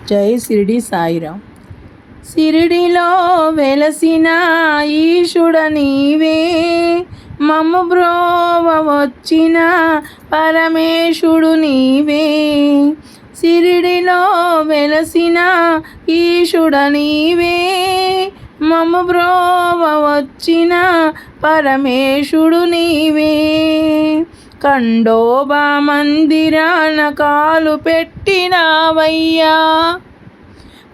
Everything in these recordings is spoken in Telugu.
జై షిరిడి సాయిరాం. షిరిడిలో వెలసిన ఈశుడ నీవే, మమ్ము బ్రోవ వచ్చిన పరమేశుడు నీవే. షిరిడిలో వెలసిన ఈశుడ నీవే, మమ్ము బ్రోవ వచ్చిన పరమేశుడు నీవే. ఖండోబా మందిరాన కాలు పెట్టినావయ్యా,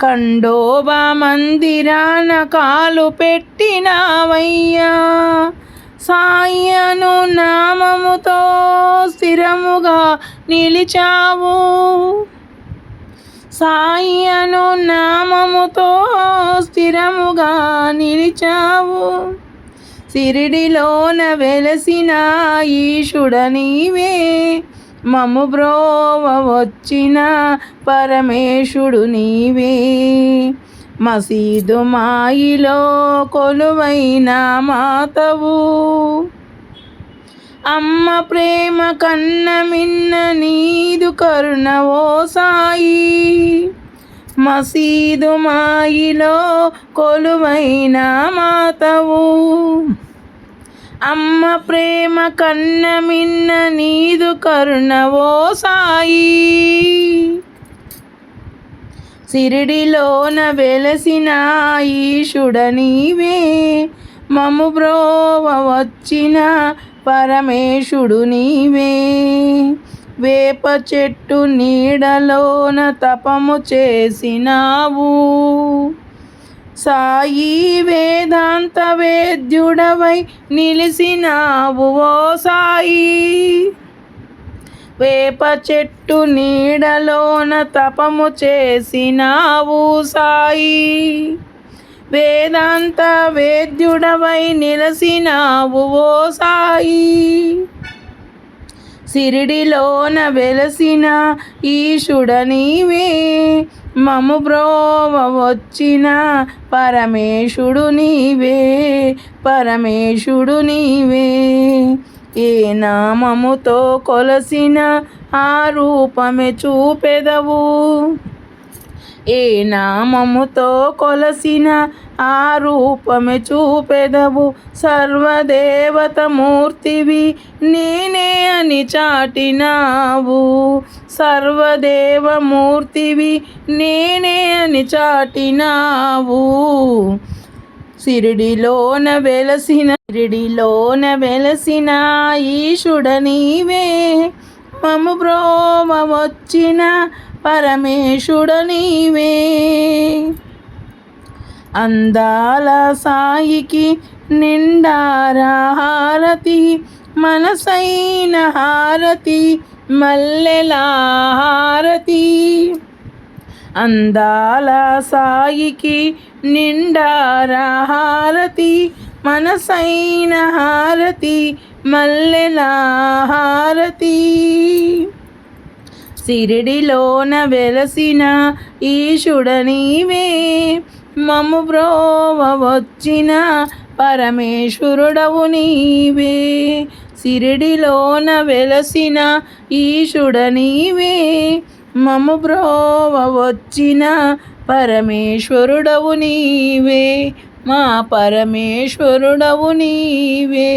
ఖండోబా మందిరాన కాలు పెట్టినావయ్యా. సాయి అను నామముతో స్థిరముగా నిలిచావు, సాయి అను నామముతో స్థిరముగా నిలిచావు. షిరిడిలోన వెలసిన ఈశుడ నీవే, మమ్ము బ్రోవ వచ్చిన పరమేశుడు నీవే. మసీదు మాయిలో కొలువైన మాతవు, అమ్మ ప్రేమ కన్న మిన్న నీదు కరుణ ఓ సాయి. మసీదు మాయిలో కొలువైన మాతవు, అమ్మ ప్రేమ కన్న మిన్న నీదు కరుణ ఓ సాయి. షిరిడిలోన వెలసిన ఈశుడ నీవే, మమ్ము బ్రోవ వచ్చిన పరమేశుడు నీవే. వేప చెట్టు నీడలోన తపము చేసినావు, సాయి వేదాంత వేద్యుడవై నిలిసినావు ఓ సాయి. వేప చెట్టు నీడలోన తపము చేసినావు సాయి, వేదాంత వేద్యుడవై నిలసినావు ఓ సాయి. షిరిడిలోన వెలసిన ఈశుడ నీవే, మమ్ము బ్రోవ వచ్చిన పరమేశుడు నీవే, పరమేశుడు నీవే. ఏ నామముతో కొలసిన ఆ రూపమే చూపెదవు, ఏ నామముతో కొలసిన ఆ రూపమే చూపెదవు. సర్వదేవత మూర్తివి నేనే అని చాటినావు, సర్వదేవ మూర్తివి నేనే అని చాటినావు. షిరిడిలోన వెలసిన ఈశుడ నీవే, మమ్ము బ్రోవ వచ్చిన పరమేశుడ నీవే. అందాల సాయికి నిండారా హారతి, మనసైన హారతి మల్లెల హారతి. అందాల సాయికి నిండారా హారతి, మనసైన హారతి మల్లెల హారతి. షిరిడిలోన వెలసిన ఈశుడ నీవే, మమ్ము బ్రోవ వచ్చిన పరమేశ్వరుడవు నీవే. షిరిడిలోన వెలసిన ఈశుడ నీవే, మమ్ము బ్రోవ వచ్చిన పరమేశ్వరుడవు నీవే, మా పరమేశ్వరుడవు నీవే.